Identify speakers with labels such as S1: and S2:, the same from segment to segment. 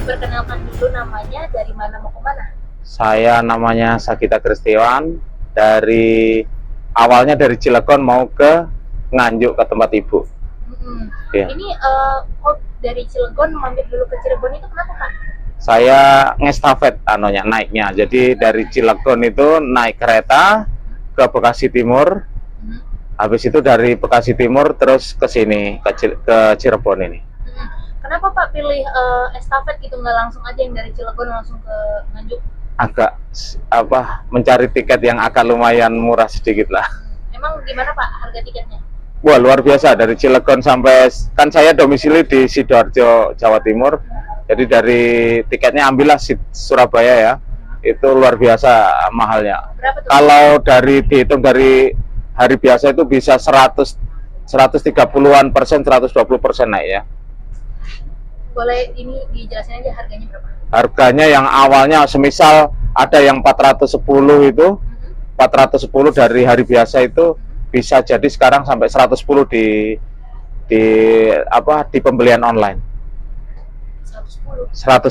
S1: diperkenalkan dulu namanya, dari mana mau ke mana?
S2: Saya namanya Sagita Kristiwan, awalnya dari Cilegon mau ke Nganjuk ke tempat ibu. Iya.
S1: Ini kok dari Cilegon mampir dulu ke Cirebon itu kenapa, Pak?
S2: Saya ngestafet naiknya. Jadi dari Cilegon itu naik kereta ke Bekasi Timur. Habis itu dari Bekasi Timur terus ke sini ke Cirebon ini.
S1: Kenapa Pak pilih estafet gitu, nggak langsung aja yang dari Cilegon langsung ke Nganjuk?
S2: Agak mencari tiket yang agak lumayan murah sedikit lah.
S1: Emang gimana Pak harga tiketnya?
S2: Wah, luar biasa, dari Cilegon sampai, kan saya domisili di Sidoarjo, Jawa Timur. Jadi dari tiketnya ambillah Surabaya ya. Itu luar biasa mahalnya.
S1: Berapa tuh?
S2: Kalau dihitung dari hari biasa itu bisa 130-an persen, 120% naik ya.
S1: Boleh ini dijelasin aja harganya berapa?
S2: Harganya yang awalnya semisal ada yang 410 itu, 410 dari hari biasa itu bisa jadi sekarang sampai 110 di pembelian online. 1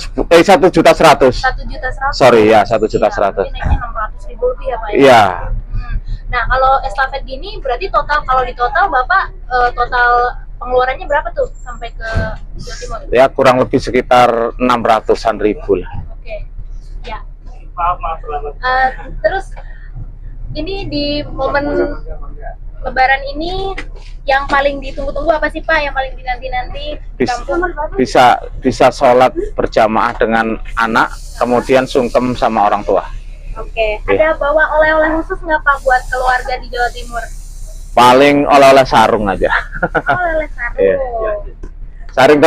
S2: juta 100.
S1: 1 juta 100.
S2: Sorry ya, 1 juta 100.
S1: Naiknya 600.000 lebih ya Pak ya?
S2: Iya.
S1: Nah kalau estafet gini berarti kalau di total Bapak total pengeluarannya berapa tuh sampai ke Jawa Timur?
S2: Ya kurang lebih sekitar 600-an ribu lah.
S1: Oke. Ya. Maaf. Terus ini di momen Lebaran ini yang paling ditunggu-tunggu apa sih Pak? Yang paling dinanti-nanti di kampung?
S2: Bisa sholat berjamaah dengan anak, kemudian sungkem sama orang tua.
S1: Oke. Ada bawa oleh-oleh khusus nggak Pak buat keluarga di Jawa Timur?
S2: Paling oleh-oleh sarung aja.
S1: Oleh-oleh sarung.
S2: Iya. Sarung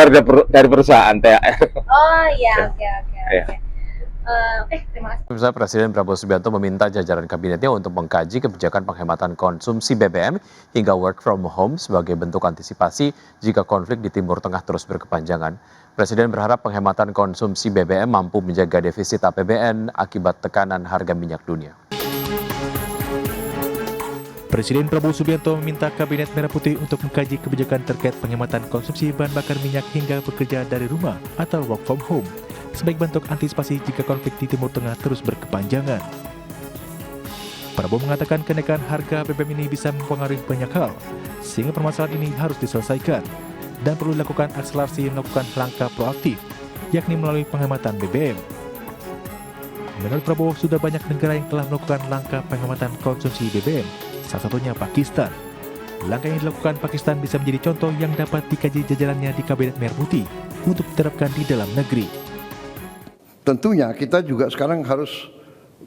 S2: dari perusahaan THR.
S1: Oh iya, oke. Terima kasih.
S3: Pemirsa, Presiden Prabowo Subianto meminta jajaran kabinetnya untuk mengkaji kebijakan penghematan konsumsi BBM hingga work from home sebagai bentuk antisipasi jika konflik di Timur Tengah terus berkepanjangan. Presiden berharap penghematan konsumsi BBM mampu menjaga defisit APBN akibat tekanan harga minyak dunia.
S4: Presiden Prabowo Subianto meminta Kabinet Merah Putih untuk mengkaji kebijakan terkait penghematan konsumsi bahan bakar minyak hingga bekerja dari rumah atau work from home sebagai bentuk antisipasi jika konflik di Timur Tengah terus berkepanjangan. Prabowo mengatakan kenaikan harga BBM ini bisa mempengaruhi banyak hal, sehingga permasalahan ini harus diselesaikan dan perlu dilakukan akselerasi melakukan langkah proaktif, yakni melalui penghematan BBM. Menurut Prabowo, sudah banyak negara yang telah melakukan langkah penghematan konsumsi BBM, salah satunya Pakistan. Langkah yang dilakukan Pakistan bisa menjadi contoh yang dapat dikaji jajarannya di Kabinet Merah Putih untuk diterapkan di dalam negeri.
S5: Tentunya kita juga sekarang harus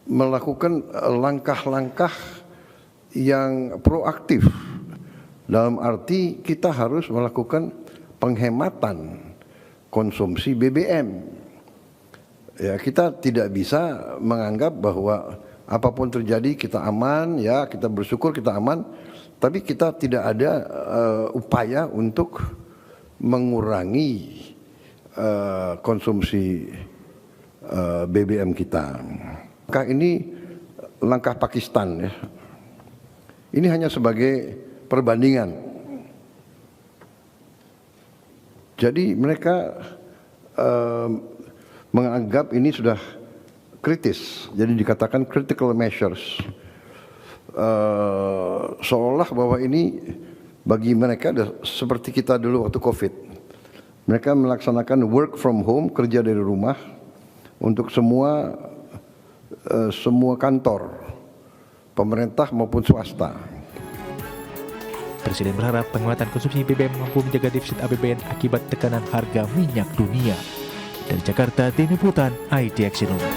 S5: melakukan langkah-langkah yang proaktif. Dalam arti kita harus melakukan penghematan konsumsi BBM. Ya, kita tidak bisa menganggap bahwa apapun terjadi kita aman, ya kita bersyukur kita aman, tapi kita tidak ada upaya untuk mengurangi konsumsi BBM kita. Langkah ini langkah Pakistan ya. Ini hanya sebagai perbandingan. Jadi mereka menganggap ini sudah kritis. Jadi dikatakan critical measures. Seolah bahwa ini bagi mereka seperti kita dulu waktu COVID. Mereka melaksanakan work from home, kerja dari rumah untuk semua kantor, pemerintah maupun swasta.
S4: Presiden berharap penguatan konsumsi BBM mampu menjaga defisit APBN akibat tekanan harga minyak dunia. Dari Jakarta, Tim Liputan IDX News.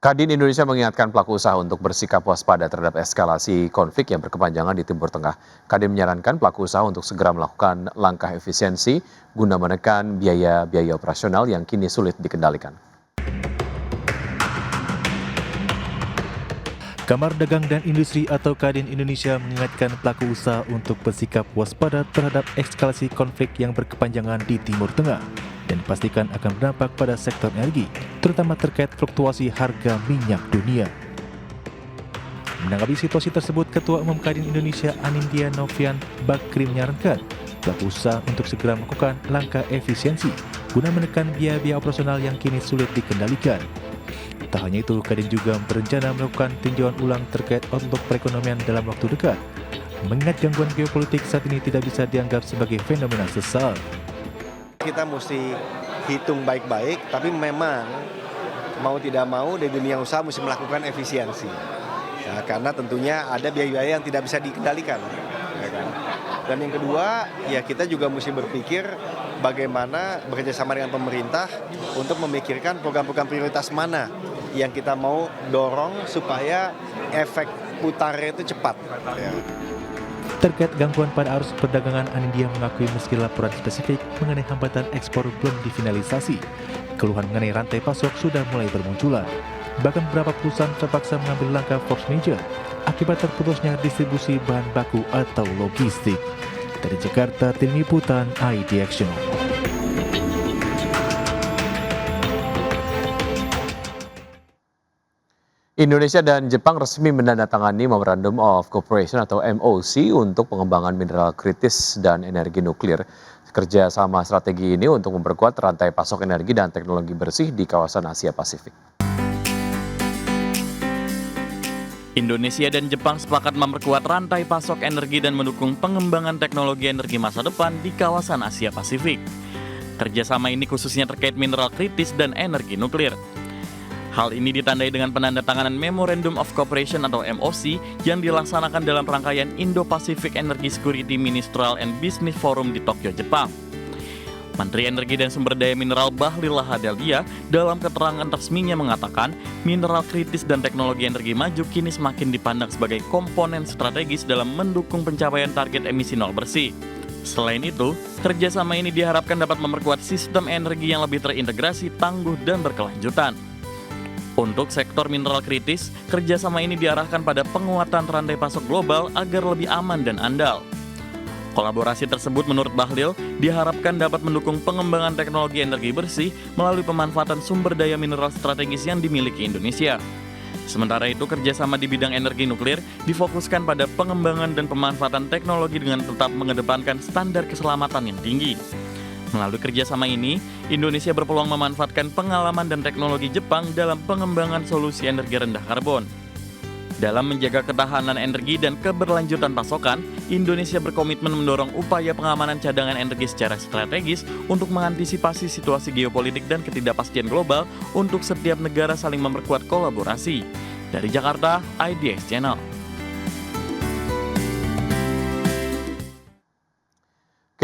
S3: Kadin Indonesia mengingatkan pelaku usaha untuk bersikap waspada terhadap eskalasi konflik yang berkepanjangan di Timur Tengah. Kadin menyarankan pelaku usaha untuk segera melakukan langkah efisiensi guna menekan biaya-biaya operasional yang kini sulit dikendalikan.
S4: Kamar Dagang dan Industri atau Kadin Indonesia mengingatkan pelaku usaha untuk bersikap waspada terhadap eskalasi konflik yang berkepanjangan di Timur Tengah dan dipastikan akan berdampak pada sektor energi, terutama terkait fluktuasi harga minyak dunia. Menanggapi situasi tersebut, Ketua Umum Kadin Indonesia Anindya Novian Bakri menyarankan pelaku usaha untuk segera melakukan langkah efisiensi guna menekan biaya-biaya operasional yang kini sulit dikendalikan. Tak hanya itu, Kadin juga berencana melakukan tinjauan ulang terkait outlook perekonomian dalam waktu dekat, mengingat gangguan geopolitik saat ini tidak bisa dianggap sebagai fenomena sesal.
S6: Kita mesti hitung baik-baik, tapi memang mau tidak mau di dunia usaha mesti melakukan efisiensi. Ya, karena tentunya ada biaya-biaya yang tidak bisa dikendalikan. Ya kan? Dan yang kedua, ya kita juga mesti berpikir bagaimana bekerjasama dengan pemerintah untuk memikirkan program-program prioritas mana yang kita mau dorong supaya efek putarnya itu cepat. Ya.
S4: Terkait gangguan pada arus perdagangan, Anindya mengakui meski laporan spesifik mengenai hambatan ekspor belum difinalisasi, keluhan mengenai rantai pasok sudah mulai bermunculan. Bahkan beberapa perusahaan terpaksa mengambil langkah force majeure akibat terputusnya distribusi bahan baku atau logistik. Dari Jakarta, Tim Liputan IDX Channel.
S3: Indonesia dan Jepang resmi menandatangani Memorandum of Cooperation atau MOC untuk pengembangan mineral kritis dan energi nuklir. Kerjasama strategi ini untuk memperkuat rantai pasok energi dan teknologi bersih di kawasan Asia Pasifik.
S7: Indonesia dan Jepang sepakat memperkuat rantai pasok energi dan mendukung pengembangan teknologi energi masa depan di kawasan Asia Pasifik. Kerjasama ini khususnya terkait mineral kritis dan energi nuklir. Hal ini ditandai dengan penandatanganan Memorandum of Cooperation atau MOC yang dilaksanakan dalam rangkaian Indo-Pacific Energy Security Ministerial and Business Forum di Tokyo, Jepang. Menteri Energi dan Sumber Daya Mineral Bahlil Lahadalia dalam keterangan resminya mengatakan mineral kritis dan teknologi energi maju kini semakin dipandang sebagai komponen strategis dalam mendukung pencapaian target emisi nol bersih. Selain itu, kerjasama ini diharapkan dapat memperkuat sistem energi yang lebih terintegrasi, tangguh, dan berkelanjutan. Untuk sektor mineral kritis, kerjasama ini diarahkan pada penguatan rantai pasok global agar lebih aman dan andal. Kolaborasi tersebut menurut Bahlil diharapkan dapat mendukung pengembangan teknologi energi bersih melalui pemanfaatan sumber daya mineral strategis yang dimiliki Indonesia. Sementara itu, kerjasama di bidang energi nuklir difokuskan pada pengembangan dan pemanfaatan teknologi dengan tetap mengedepankan standar keselamatan yang tinggi. Melalui kerjasama ini, Indonesia berpeluang memanfaatkan pengalaman dan teknologi Jepang dalam pengembangan solusi energi rendah karbon. Dalam menjaga ketahanan energi dan keberlanjutan pasokan, Indonesia berkomitmen mendorong upaya pengamanan cadangan energi secara strategis untuk mengantisipasi situasi geopolitik dan ketidakpastian global untuk setiap negara saling memperkuat kolaborasi. Dari Jakarta, IDX Channel.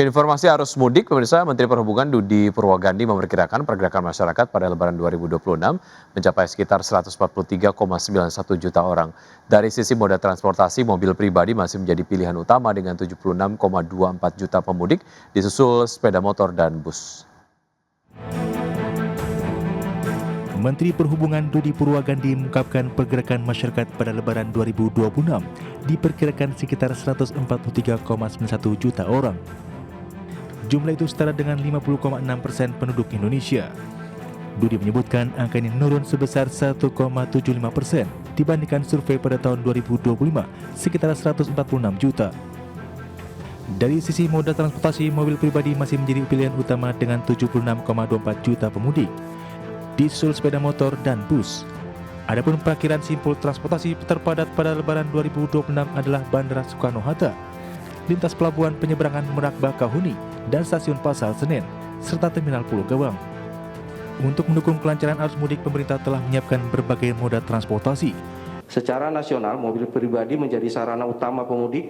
S3: Informasi arus mudik, pemirsa, Menteri Perhubungan Budi Purwagandi memperkirakan pergerakan masyarakat pada Lebaran 2026 mencapai sekitar 143,91 juta orang. Dari sisi moda transportasi, mobil pribadi masih menjadi pilihan utama dengan 76,24 juta pemudik, disusul sepeda motor dan bus.
S4: Menteri Perhubungan Budi Purwagandi mengungkapkan pergerakan masyarakat pada Lebaran 2026 diperkirakan sekitar 143,91 juta orang. Jumlah itu setara dengan 50,6% penduduk Indonesia. Budi menyebutkan angka ini menurun sebesar 1,75% dibandingkan survei pada tahun 2025 sekitar 146 juta. Dari sisi moda transportasi, mobil pribadi masih menjadi pilihan utama dengan 76,24 juta pemudik, disusul sepeda motor dan bus. Adapun perakiran simpul transportasi terpadat pada Lebaran 2026 adalah Bandara Soekarno-Hatta, lintas pelabuhan penyeberangan Merak Bakahuni, dan stasiun Pasar Senen, serta terminal Pulau Gebang. Untuk mendukung kelancaran arus mudik, pemerintah telah menyiapkan berbagai moda transportasi.
S8: Secara nasional, mobil pribadi menjadi sarana utama pemudik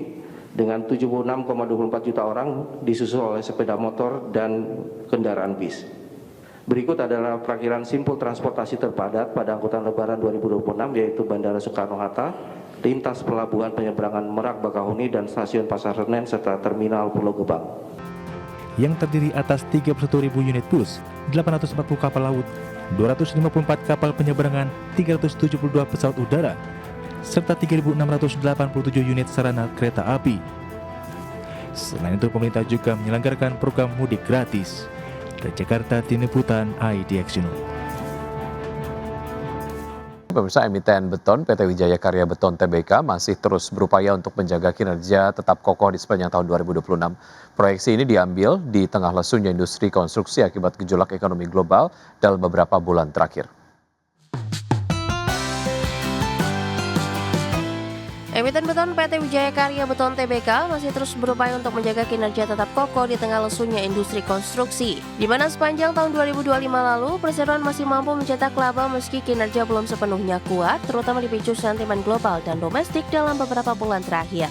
S8: dengan 76,24 juta orang, disusul oleh sepeda motor dan kendaraan bis. Berikut adalah perakiran simpul transportasi terpadat pada angkutan Lebaran 2026, yaitu Bandara Soekarno-Hatta, lintas pelabuhan penyeberangan Merak Bakahuni, dan stasiun Pasar Senen, serta terminal Pulau Gebang.
S4: Yang terdiri atas 31.000 unit bus, 840 kapal laut, 254 kapal penyeberangan, 372 pesawat udara, serta 3.687 unit sarana kereta api. Selain itu, pemerintah juga menyelenggarakan program mudik gratis. Dari Jakarta, Tim Liputan IDX Channel.
S3: Pemirsa, emiten beton PT Wijaya Karya Beton Tbk masih terus berupaya untuk menjaga kinerja tetap kokoh di sepanjang tahun 2026. Proyeksi ini diambil di tengah lesunya industri konstruksi akibat gejolak ekonomi global dalam beberapa bulan terakhir.
S9: Emiten beton PT Wijaya Karya Beton Tbk masih terus berupaya untuk menjaga kinerja tetap kokoh di tengah lesunya industri konstruksi, di mana sepanjang tahun 2025 lalu, perseroan masih mampu mencetak laba meski kinerja belum sepenuhnya kuat, terutama dipicu sentimen global dan domestik dalam beberapa bulan terakhir.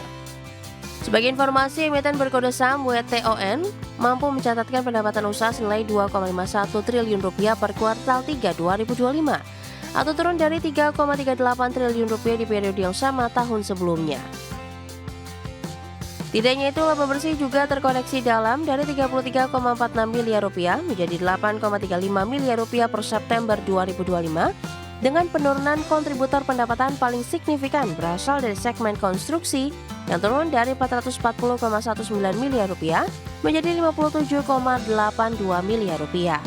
S9: Sebagai informasi, emiten berkode saham WTON mampu mencatatkan pendapatan usaha senilai 2,51 triliun rupiah per kuartal 3 2025. Atau turun dari 3,38 triliun rupiah di periode yang sama tahun sebelumnya. Tidak hanya itu, laba bersih juga terkoreksi dalam dari 33,46 miliar rupiah menjadi 8,35 miliar rupiah per September 2025 dengan penurunan kontributor pendapatan paling signifikan berasal dari segmen konstruksi yang turun dari 440,19 miliar rupiah menjadi 57,82 miliar rupiah.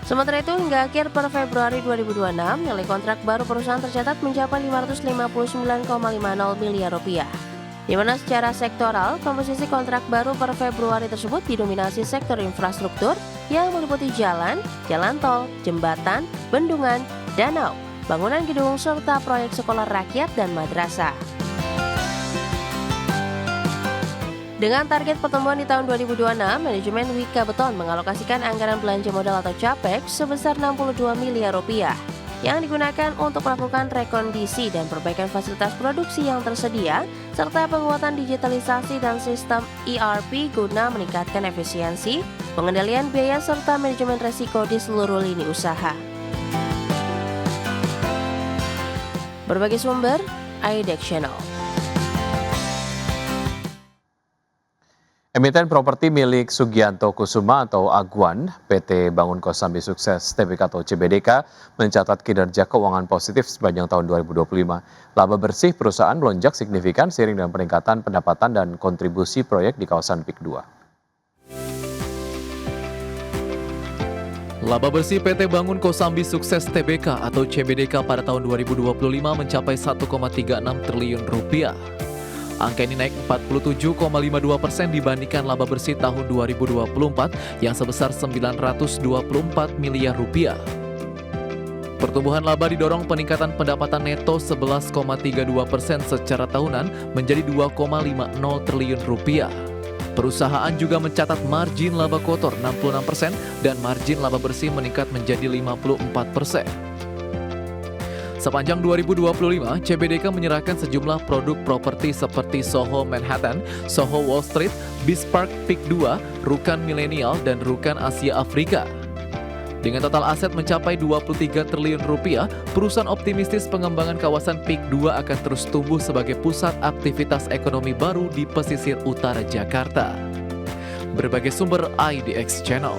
S9: Sementara itu, hingga akhir per Februari 2026, nilai kontrak baru perusahaan tercatat mencapai 559,50 miliar rupiah. Di mana secara sektoral, komposisi kontrak baru per Februari tersebut didominasi sektor infrastruktur yang meliputi jalan, jalan tol, jembatan, bendungan, danau, bangunan gedung, serta proyek sekolah rakyat dan madrasah. Dengan target pertumbuhan di tahun 2026, manajemen Wika Beton mengalokasikan anggaran belanja modal atau CAPEX sebesar 62 miliar rupiah yang digunakan untuk melakukan rekondisi dan perbaikan fasilitas produksi yang tersedia serta penguatan digitalisasi dan sistem ERP guna meningkatkan efisiensi, pengendalian biaya serta manajemen risiko di seluruh lini usaha. Berbagai sumber, IDEX Channel.
S3: Emiten properti milik Sugianto Kusuma atau Aguan, PT Bangun Kosambi Sukses Tbk atau CBDK, mencatat kinerja keuangan positif sepanjang tahun 2025. Laba bersih perusahaan melonjak signifikan seiring dengan peningkatan pendapatan dan kontribusi proyek di kawasan PIK 2.
S10: Laba bersih PT Bangun Kosambi Sukses Tbk atau CBDK pada tahun 2025 mencapai 1,36 triliun rupiah. Angka ini naik 47,52% dibandingkan laba bersih tahun 2024 yang sebesar 924 miliar rupiah. Pertumbuhan laba didorong peningkatan pendapatan neto 11,32% secara tahunan menjadi 2,50 triliun rupiah. Perusahaan juga mencatat margin laba kotor 66% dan margin laba bersih meningkat menjadi 54%. Sepanjang 2025, CBDK menyerahkan sejumlah produk properti seperti Soho Manhattan, Soho Wall Street, Bispark PIK 2, Rukan Milenial, dan Rukan Asia Afrika. Dengan total aset mencapai 23 triliun rupiah, perusahaan optimistis pengembangan kawasan PIK 2 akan terus tumbuh sebagai pusat aktivitas ekonomi baru di pesisir utara Jakarta. Berbagai sumber IDX Channel.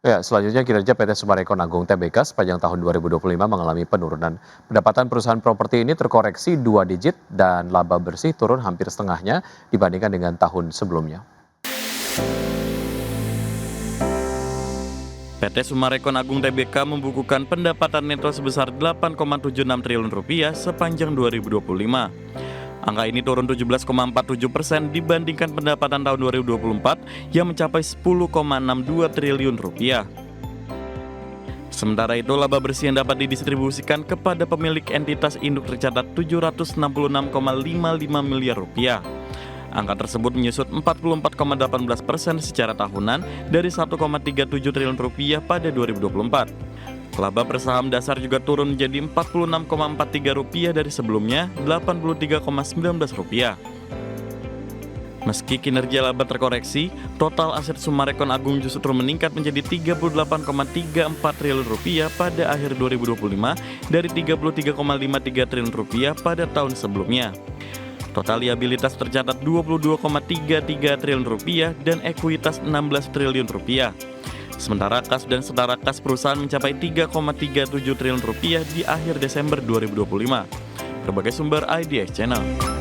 S3: Ya, selanjutnya kinerja PT Summarecon Agung Tbk sepanjang tahun 2025 mengalami penurunan. Pendapatan perusahaan properti ini terkoreksi 2 digit dan laba bersih turun hampir setengahnya dibandingkan dengan tahun sebelumnya.
S7: PT Summarecon Agung Tbk membukukan pendapatan neto sebesar 8,76 triliun rupiah sepanjang 2025. Angka ini turun 17,47% dibandingkan pendapatan tahun 2024 yang mencapai 10,62 triliun rupiah. Sementara itu, laba bersih yang dapat didistribusikan kepada pemilik entitas induk tercatat 766,55 miliar rupiah. Angka tersebut menyusut 44,18% secara tahunan dari 1,37 triliun rupiah pada 2024. Laba per saham dasar juga turun menjadi Rp46,43 dari sebelumnya Rp83,19. Meski kinerja laba terkoreksi, total aset Summarecon Agung justru meningkat menjadi Rp38,34 triliun pada akhir 2025 dari Rp33,53 triliun pada tahun sebelumnya. Total liabilitas tercatat Rp22,33 triliun dan ekuitas Rp16 triliun. Sementara kas dan setara kas perusahaan mencapai Rp3,37 triliun di akhir Desember 2025. Berbagai sumber IDX Channel.